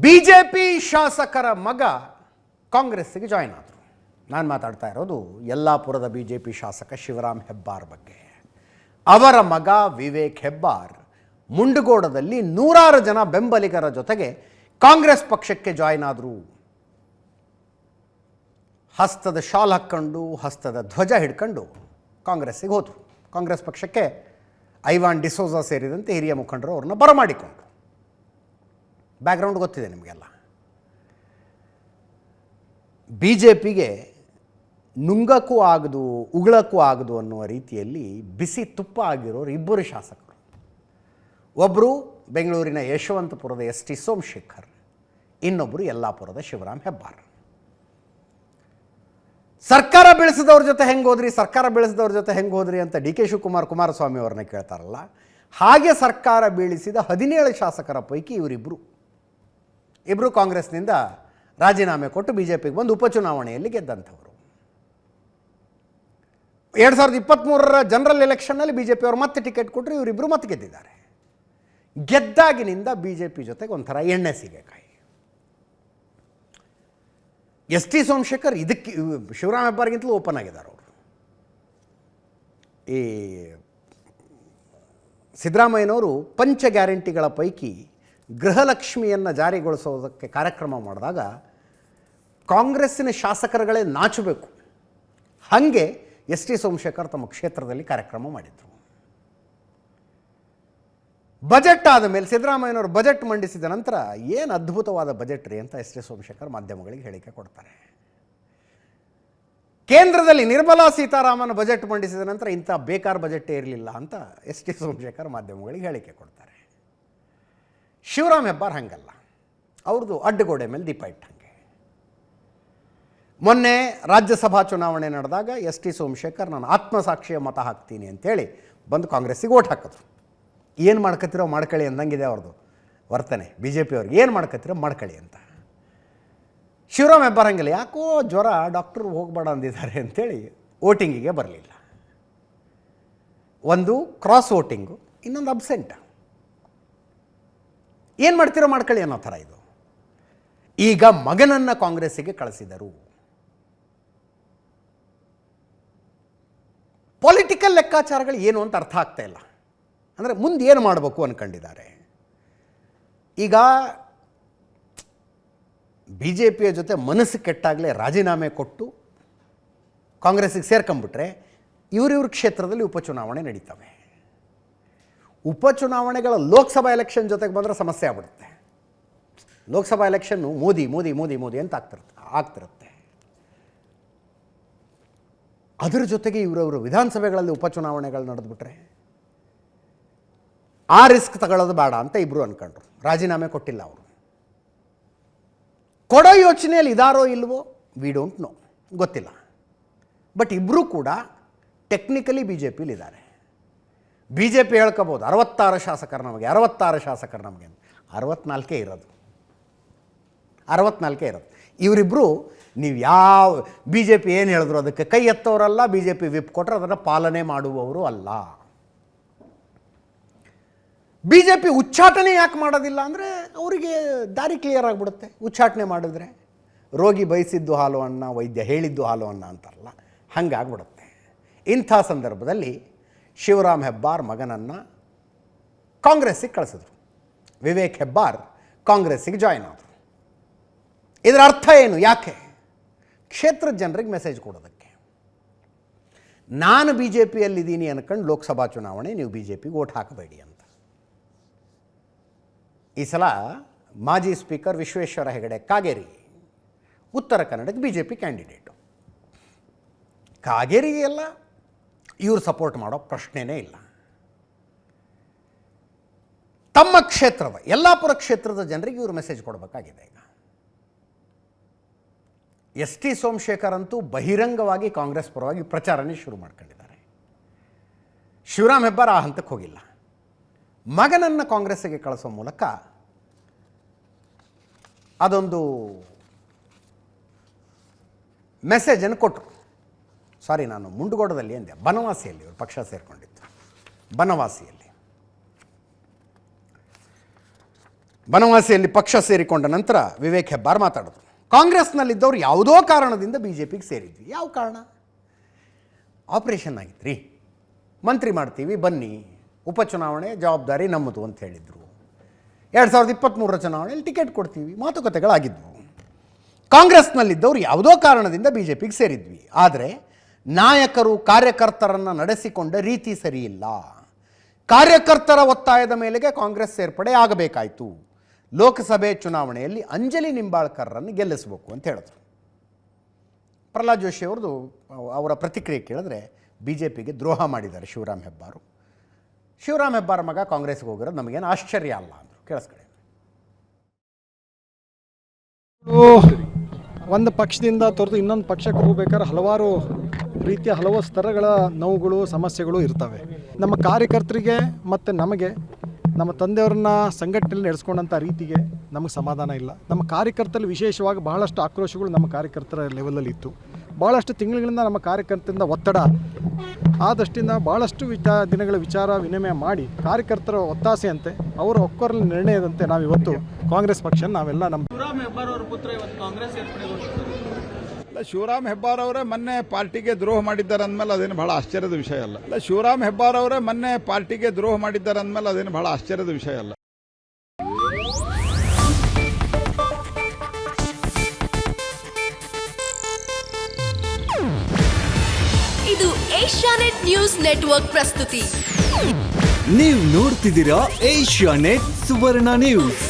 BJP ಶಾಸಕರ ಮಗ ಕಾಂಗ್ರೆಸ್ಸಿಗೆ ಜಾಯ್ನ್ ಆದರು. ನಾನು ಮಾತಾಡ್ತಾ ಇರೋದು ಯಲ್ಲಾಪುರದ ಬಿಜೆಪಿ ಶಾಸಕ ಶಿವರಾಮ್ ಹೆಬ್ಬಾರ್ ಬಗ್ಗೆ. ಅವರ ಮಗ ವಿವೇಕ್ ಹೆಬ್ಬಾರ್ ಮುಂಡಗೋಡದಲ್ಲಿ ನೂರಾರು ಜನ ಬೆಂಬಲಿಗರ ಜೊತೆಗೆ ಕಾಂಗ್ರೆಸ್ ಪಕ್ಷಕ್ಕೆ ಜಾಯ್ನ್ ಆದರು. ಹಸ್ತದ ಶಾಲ್ ಹಾಕ್ಕೊಂಡು ಹಸ್ತದ ಧ್ವಜ ಹಿಡ್ಕೊಂಡು ಕಾಂಗ್ರೆಸ್ಸಿಗೆ ಹೋದರು. ಕಾಂಗ್ರೆಸ್ ಪಕ್ಷಕ್ಕೆ ಐವಾನ್ ಡಿಸೋಜಾ ಸೇರಿದಂತೆ ಹಿರಿಯ ಮುಖಂಡರು ಅವ್ರನ್ನ ಬರಮಾಡಿಕೊಂಡ್ರು. ಬ್ಯಾಕ್ಗ್ರೌಂಡ್ ಗೊತ್ತಿದೆ ನಿಮಗೆಲ್ಲ. ಬಿ ಜೆ ಪಿಗೆ ನುಂಗಕ್ಕೂ ಆಗದು ಉಗುಳಕ್ಕೂ ಆಗದು ಅನ್ನುವ ರೀತಿಯಲ್ಲಿ ಬಿಸಿ ತುಪ್ಪ ಆಗಿರೋರು ಇಬ್ಬರು ಶಾಸಕರು. ಒಬ್ಬರು ಬೆಂಗಳೂರಿನ ಯಶವಂತಪುರದ ಎಸ್ ಟಿ ಸೋಮಶೇಖರ್, ಇನ್ನೊಬ್ಬರು ಯಲ್ಲಾಪುರದ ಶಿವರಾಮ್ ಹೆಬ್ಬಾರ್. ಸರ್ಕಾರ ಬೆಳೆಸಿದವ್ರ ಜೊತೆ ಹೆಂಗೆ ಹೋದ್ರಿ ಅಂತ ಡಿ ಕೆ ಶಿವಕುಮಾರ್ ಕುಮಾರಸ್ವಾಮಿ ಅವ್ರನ್ನ ಕೇಳ್ತಾರಲ್ಲ, ಹಾಗೆ ಸರ್ಕಾರ ಬೀಳಿಸಿದ 17 ಶಾಸಕರ ಪೈಕಿ ಇಬ್ಬರು ಕಾಂಗ್ರೆಸ್ನಿಂದ ರಾಜೀನಾಮೆ ಕೊಟ್ಟು ಬಿ ಜೆ ಪಿಗೆ ಬಂದು ಉಪಚುನಾವಣೆಯಲ್ಲಿ ಗೆದ್ದಂಥವರು. 2023 ಜನರಲ್ ಎಲೆಕ್ಷನ್ನಲ್ಲಿ ಬಿ ಜೆ ಪಿಯವರು ಮತ್ತೆ ಟಿಕೆಟ್ ಕೊಟ್ಟರು, ಇವರಿಬ್ಬರು ಮತ್ತೆ ಗೆದ್ದಿದ್ದಾರೆ. ಗೆದ್ದಾಗಿನಿಂದ ಬಿ ಜೆ ಪಿ ಜೊತೆಗೆ ಒಂಥರ ಎಣ್ಣೆ ಸೀಗೆಕಾಯಿ. ಎಸ್ ಟಿ ಸೋಮಶೇಖರ್ ಇದಕ್ಕೆ ಶಿವರಾಮ್ ಹೆಬ್ಬಾರ್ಗಿಂತಲೂ ಓಪನ್ ಆಗಿದ್ದಾರೆ ಅವರು. ಈ ಸಿದ್ದರಾಮಯ್ಯನವರು ಪಂಚ ಗ್ಯಾರಂಟಿಗಳ ಪೈಕಿ ಗೃಹಲಕ್ಷ್ಮಿಯನ್ನು ಜಾರಿಗೊಳಿಸೋದಕ್ಕೆ ಕಾರ್ಯಕ್ರಮ ಮಾಡಿದಾಗ ಕಾಂಗ್ರೆಸ್ಸಿನ ಶಾಸಕರುಗಳೇ ನಾಚಬೇಕು. ಹಾಗೆ ಎಸ್ ಟಿ ಸೋಮಶೇಖರ್ ತಮ್ಮ ಕ್ಷೇತ್ರದಲ್ಲಿ ಕಾರ್ಯಕ್ರಮ ಮಾಡಿದರು. ಬಜೆಟ್ ಆದ ಮೇಲೆ ಸಿದ್ದರಾಮಯ್ಯನವರು ಬಜೆಟ್ ಮಂಡಿಸಿದ ನಂತರ ಏನು ಅದ್ಭುತವಾದ ಬಜೆಟ್ ರೀ ಅಂತ ಎಸ್ ಟಿ ಸೋಮಶೇಖರ್ ಮಾಧ್ಯಮಗಳಿಗೆ ಹೇಳಿಕೆ ಕೊಡ್ತಾರೆ. ಕೇಂದ್ರದಲ್ಲಿ ನಿರ್ಮಲಾ ಸೀತಾರಾಮನ್ ಬಜೆಟ್ ಮಂಡಿಸಿದ ನಂತರ ಇಂಥ ಬೇಕಾರ್ ಬಜೆಟ್ಟೇ ಇರಲಿಲ್ಲ ಅಂತ ಎಸ್ ಟಿ ಸೋಮಶೇಖರ್ ಮಾಧ್ಯಮಗಳಿಗೆ ಹೇಳಿಕೆ ಕೊಡ್ತಾರೆ. ಶಿವರಾಮ್ ಹೆಬ್ಬಾರ್ ಹಂಗಲ್ಲ, ಅವ್ರದ್ದು ಅಡ್ಡಗೋಡೆ ಮೇಲೆ ದೀಪ ಇಟ್ಟಂಗೆ. ಮೊನ್ನೆ ರಾಜ್ಯಸಭಾ ಚುನಾವಣೆ ನಡೆದಾಗ ಎಸ್ ಟಿ ಸೋಮಶೇಖರ್ ನಾನು ಆತ್ಮಸಾಕ್ಷಿಯ ಮತ ಹಾಕ್ತೀನಿ ಅಂತೇಳಿ ಬಂದು ಕಾಂಗ್ರೆಸ್ಸಿಗೆ ಓಟ್ ಹಾಕಿದ್ರು. ಏನು ಮಾಡ್ಕೊತಿರೋ ಮಾಡ್ಕೊಳ್ಳಿ ಅಂದಂಗಿದೆ ಅವ್ರದ್ದು ವರ್ತನೆ. ಬಿ ಜೆ ಪಿಯವ್ರಿಗೆ ಏನು ಮಾಡ್ಕೊತಿರೋ ಮಾಡ್ಕೊಳ್ಳಿ ಅಂತ. ಶಿವರಾಮ್ ಹೆಬ್ಬಾರ್ ಹಂಗಿಲ್ಲ, ಯಾಕೋ ಜ್ವರ ಡಾಕ್ಟ್ರು ಹೋಗಬೇಡ ಅಂದಿದ್ದಾರೆ ಅಂಥೇಳಿ ವೋಟಿಂಗಿಗೆ ಬರಲಿಲ್ಲ. ಒಂದು ಕ್ರಾಸ್ ವೋಟಿಂಗು, ಇನ್ನೊಂದು ಅಬ್ಸೆಂಟ್. ಏನು ಮಾಡ್ತಿರೋ ಮಾಡ್ಕೊಳ್ಳಿ ಅನ್ನೋ ಥರ ಇದು. ಈಗ ಮಗನನ್ನು ಕಾಂಗ್ರೆಸ್ಸಿಗೆ ಕಳಿಸಿದರು. ಪೊಲಿಟಿಕಲ್ ಲೆಕ್ಕಾಚಾರಗಳು ಏನು ಅಂತ ಅರ್ಥ ಆಗ್ತಾ ಇಲ್ಲ. ಅಂದರೆ ಮುಂದೆ ಏನು ಮಾಡಬೇಕು ಅಂದ್ಕೊಂಡಿದ್ದಾರೆ. ಈಗ ಬಿ ಜೆ ಪಿಯ ಜೊತೆ ಮನಸ್ಸು ಕೆಟ್ಟಾಗಲೇ ರಾಜೀನಾಮೆ ಕೊಟ್ಟು ಕಾಂಗ್ರೆಸ್ಸಿಗೆ ಸೇರ್ಕೊಂಡ್ಬಿಟ್ರೆ ಇವ್ರ ಕ್ಷೇತ್ರದಲ್ಲಿ ಉಪಚುನಾವಣೆ ನಡೀತವೆ. ಉಪಚುನಾವಣೆಗಳ ಲೋಕಸಭಾ ಎಲೆಕ್ಷನ್ ಜೊತೆಗೆ ಬಂದರೆ ಸಮಸ್ಯೆ ಆಗ್ಬಿಡುತ್ತೆ. ಲೋಕಸಭಾ ಎಲೆಕ್ಷನ್ನು ಮೋದಿ ಅಂತ ಆಗ್ತಿರುತ್ತೆ. ಅದರ ಜೊತೆಗೆ ಇವರವರು ವಿಧಾನಸಭೆಗಳಲ್ಲಿ ಉಪಚುನಾವಣೆಗಳು ನಡೆದುಬಿಟ್ರೆ ಆ ರಿಸ್ಕ್ ತಗೊಳ್ಳೋದು ಬೇಡ ಅಂತ ಇಬ್ಬರು ಅಂದ್ಕೊಂಡ್ರು. ರಾಜೀನಾಮೆ ಕೊಟ್ಟಿಲ್ಲ ಅವರು. ಕೊಡೋ ಯೋಚನೆಯಲ್ಲಿ ಇದಾರೋ ಇಲ್ವೋ ವಿ ಡೋಂಟ್ ನೋ, ಗೊತ್ತಿಲ್ಲ. ಬಟ್ ಇಬ್ಬರೂ ಕೂಡ ಟೆಕ್ನಿಕಲಿ ಬಿ ಜೆ ಪಿಲಿದ್ದಾರೆ. ಬಿ ಜೆ ಪಿ ಹೇಳ್ಕೋಬೋದು 66 ಶಾಸಕರು ನಮಗೆ 64 ಇರೋದು. ಇವರಿಬ್ಬರು ನೀವು ಯಾವ ಬಿ ಜೆ ಪಿ ಏನು ಹೇಳಿದ್ರು ಅದಕ್ಕೆ ಕೈ ಎತ್ತವರಲ್ಲ, ಬಿ ಜೆ ಪಿ ವಿಪ್ ಕೊಟ್ಟರೆ ಅದನ್ನು ಪಾಲನೆ ಮಾಡುವವರು ಅಲ್ಲ. ಬಿ ಜೆ ಪಿ ಉಚ್ಚಾಟನೆ ಯಾಕೆ ಮಾಡೋದಿಲ್ಲ ಅಂದರೆ ಅವರಿಗೆ ದಾರಿ ಕ್ಲಿಯರ್ ಆಗಿಬಿಡುತ್ತೆ. ಉಚ್ಚಾಟನೆ ಮಾಡಿದ್ರೆ ರೋಗಿ ಬಯಸಿದ್ದು ಹಾಲು ಅನ್ನ, ವೈದ್ಯ ಹೇಳಿದ್ದು ಹಾಲು ಅನ್ನ ಅಂತಾರಲ್ಲ, ಹಂಗಾಗ್ಬಿಡುತ್ತೆ. ಇಂಥ ಸಂದರ್ಭದಲ್ಲಿ ಶಿವರಾಮ್ ಹೆಬ್ಬಾರ್ ಮಗನನ್ನು ಕಾಂಗ್ರೆಸ್ಸಿಗೆ ಕಳಿಸಿದ್ರು. ವಿವೇಕ್ ಹೆಬ್ಬಾರ್ ಕಾಂಗ್ರೆಸ್ಸಿಗೆ ಜಾಯ್ನ್ ಆದರು. ಇದರ ಅರ್ಥ ಏನು? ಯಾಕೆ? ಕ್ಷೇತ್ರದ ಜನರಿಗೆ ಮೆಸೇಜ್ ಕೊಡೋದಕ್ಕೆ. ನಾನು ಬಿ ಜೆ ಪಿಯಲ್ಲಿದ್ದೀನಿ ಅನ್ಕೊಂಡು ಲೋಕಸಭಾ ಚುನಾವಣೆ ನೀವು ಬಿ ಜೆ ಪಿಗೆ ಓಟ್ ಹಾಕಬೇಡಿ ಅಂತ. ಈ ಸಲ ಮಾಜಿ ಸ್ಪೀಕರ್ ವಿಶ್ವೇಶ್ವರ ಹೆಗಡೆ ಕಾಗೇರಿ ಉತ್ತರ ಕನ್ನಡಕ್ಕೆ ಬಿ ಜೆ ಪಿ ಕ್ಯಾಂಡಿಡೇಟು. ಕಾಗೇರಿಗೆಲ್ಲ ಇವರು ಸಪೋರ್ಟ್ ಮಾಡೋ ಪ್ರಶ್ನೆನೇ ಇಲ್ಲ. ತಮ್ಮ ಕ್ಷೇತ್ರದ ಯಲ್ಲಾಪುರ ಕ್ಷೇತ್ರದ ಜನರಿಗೆ ಇವರು ಮೆಸೇಜ್ ಕೊಡಬೇಕಾಗಿದೆ. ಈಗ ಎಸ್ ಟಿ ಸೋಮಶೇಖರ್ ಅಂತೂ ಬಹಿರಂಗವಾಗಿ ಕಾಂಗ್ರೆಸ್ ಪರವಾಗಿ ಪ್ರಚಾರನೇ ಶುರು ಮಾಡ್ಕೊಂಡಿದ್ದಾರೆ. ಶಿವರಾಮ್ ಹೆಬ್ಬಾರ್ ಆ ಹಂತಕ್ಕೆ ಹೋಗಿಲ್ಲ. ಮಗನನ್ನು ಕಾಂಗ್ರೆಸ್ಸಿಗೆ ಕಳಿಸೋ ಮೂಲಕ ಅದೊಂದು ಮೆಸೇಜನ್ನು ಕೊಟ್ಟರು. ಸಾರಿ, ನಾನು ಮುಂಡಗೋಡದಲ್ಲಿ ಅಂದೆ, ಬನವಾಸಿಯಲ್ಲಿ ಇವರು ಪಕ್ಷ ಸೇರಿಕೊಂಡಿತ್ತು. ಬನವಾಸಿಯಲ್ಲಿ ಬನವಾಸಿಯಲ್ಲಿ ಪಕ್ಷ ಸೇರಿಕೊಂಡ ನಂತರ ವಿವೇಕ್ ಹೆಬ್ಬಾರ್ ಮಾತಾಡಿದ್ರು. ಕಾಂಗ್ರೆಸ್ನಲ್ಲಿದ್ದವ್ರು ಯಾವುದೋ ಕಾರಣದಿಂದ ಬಿ ಜೆ ಪಿಗೆ ಸೇರಿದ್ವಿ. ಯಾವ ಕಾರಣ? ಆಪರೇಷನ್ ಆಗಿತ್ತು ರೀ, ಮಂತ್ರಿ ಮಾಡ್ತೀವಿ ಬನ್ನಿ, ಉಪಚುನಾವಣೆ ಜವಾಬ್ದಾರಿ ನಮ್ಮದು ಅಂತ ಹೇಳಿದರು. 2023 ಚುನಾವಣೆಯಲ್ಲಿ ಟಿಕೆಟ್ ಕೊಡ್ತೀವಿ, ಮಾತುಕತೆಗಳಾಗಿದ್ವು. ಕಾಂಗ್ರೆಸ್ನಲ್ಲಿದ್ದವರು ಯಾವುದೋ ಕಾರಣದಿಂದ ಬಿ ಜೆ ಪಿಗೆ ಸೇರಿದ್ವಿ. ಆದರೆ ನಾಯಕರು ಕಾರ್ಯಕರ್ತರನ್ನು ನಡೆಸಿಕೊಂಡ ರೀತಿ ಸರಿಯಿಲ್ಲ. ಕಾರ್ಯಕರ್ತರ ಒತ್ತಾಯದ ಮೇಲೆಗೆ ಕಾಂಗ್ರೆಸ್ ಸೇರ್ಪಡೆ ಆಗಬೇಕಾಯಿತು. ಲೋಕಸಭೆ ಚುನಾವಣೆಯಲ್ಲಿ ಅಂಜಲಿ ನಿಂಬಾಳ್ಕರ್ರನ್ನು ಗೆಲ್ಲಿಸಬೇಕು ಅಂತ ಹೇಳಿದ್ರು. ಪ್ರಹ್ಲಾದ್ ಜೋಶಿ ಅವ್ರದ್ದು ಅವರ ಪ್ರತಿಕ್ರಿಯೆ ಕೇಳಿದ್ರೆ ಬಿ ಜೆ ಪಿಗೆ ದ್ರೋಹ ಮಾಡಿದ್ದಾರೆ ಶಿವರಾಮ್ ಹೆಬ್ಬಾರು. ಶಿವರಾಮ್ ಹೆಬ್ಬಾರ್ ಮಗ ಕಾಂಗ್ರೆಸ್ಗೆ ಹೋಗಿರೋದು ನಮಗೇನು ಆಶ್ಚರ್ಯ ಅಲ್ಲ ಅಂದರು. ಕೇಳಿಸ್ಕೊಳ್ಳಿ. ಒಂದು ಪಕ್ಷದಿಂದ ತೊರೆದು ಇನ್ನೊಂದು ಪಕ್ಷಕ್ಕೆ ಹೋಗ್ಬೇಕಾದ್ರೆ ಹಲವಾರು ರೀತಿಯ ಹಲವು ಸ್ತರಗಳ ನೋವುಗಳು ಸಮಸ್ಯೆಗಳು ಇರ್ತವೆ. ನಮ್ಮ ಕಾರ್ಯಕರ್ತರಿಗೆ ಮತ್ತು ನಮಗೆ ನಮ್ಮ ತಂದೆಯವ್ರನ್ನ ಸಂಘಟನೆಯಲ್ಲಿ ನಡೆಸ್ಕೊಂಡಂಥ ರೀತಿಗೆ ನಮಗೆ ಸಮಾಧಾನ ಇಲ್ಲ. ನಮ್ಮ ಕಾರ್ಯಕರ್ತರಲ್ಲಿ ವಿಶೇಷವಾಗಿ ಬಹಳಷ್ಟು ಆಕ್ರೋಶಗಳು ನಮ್ಮ ಕಾರ್ಯಕರ್ತರ ಲೆವೆಲಲ್ಲಿ ಇತ್ತು. ಭಾಳಷ್ಟು ತಿಂಗಳಿಂದ ನಮ್ಮ ಕಾರ್ಯಕರ್ತರಿಂದ ಒತ್ತಡ ಆದಷ್ಟಿಂದ ಭಾಳಷ್ಟು ದಿನಗಳ ವಿಚಾರ ವಿನಿಮಯ ಮಾಡಿ ಕಾರ್ಯಕರ್ತರ ಒತ್ತಾಸೆಯಂತೆ ಅವರ ಒಕ್ಕೊರಲಿನ ನಿರ್ಣಯದಂತೆ ನಾವಿವತ್ತು ಕಾಂಗ್ರೆಸ್ ಪಕ್ಷ ನಾವೆಲ್ಲ ನಮ್ಮ ಶಿವರಾಮ್ ಹೆಬ್ಬಾರ್ ಅವರ ಪುತ್ರ ಇವತ್ತು ಕಾಂಗ್ರೆಸ್ ಸೇರ್ಪಡೆಗೊಂಡಿದ್ದಾರೆ. ಶಿವರಾಮ್ ಹೆಬ್ಬಾರ್ ಅವರೇ ಮೊನ್ನೆ ಪಾರ್ಟಿಗೆ ದ್ರೋಹ ಮಾಡಿದ್ದಾರೆ ಅಂದಮೇಲೆ ಅದೇನು ಬಹಳ ಆಶ್ಚರ್ಯದ ವಿಷಯ ಅಲ್ಲ. ಶಿವರಾಮ್ ಹೆಬ್ಬಾರ್ ಅವರೇ ಮೊನ್ನೆ ಪಾರ್ಟಿಗೆ ದ್ರೋಹ ಮಾಡಿದ್ದಾರೆ ಅಂದಮೇಲೆ ಅದೇನು ಬಹಳ ಆಶ್ಚರ್ಯದ ವಿಷಯ ಅಲ್ಲ. ಇದು ಏಷ್ಯಾನೆಟ್ ನ್ಯೂಸ್ ನೆಟ್ವರ್ಕ್ ಪ್ರಸ್ತುತಿ. ನೀವು ನೋಡ್ತಿದ್ದೀರಾ ಏಷ್ಯಾನೆಟ್ ಸುವರ್ಣ ನ್ಯೂಸ್.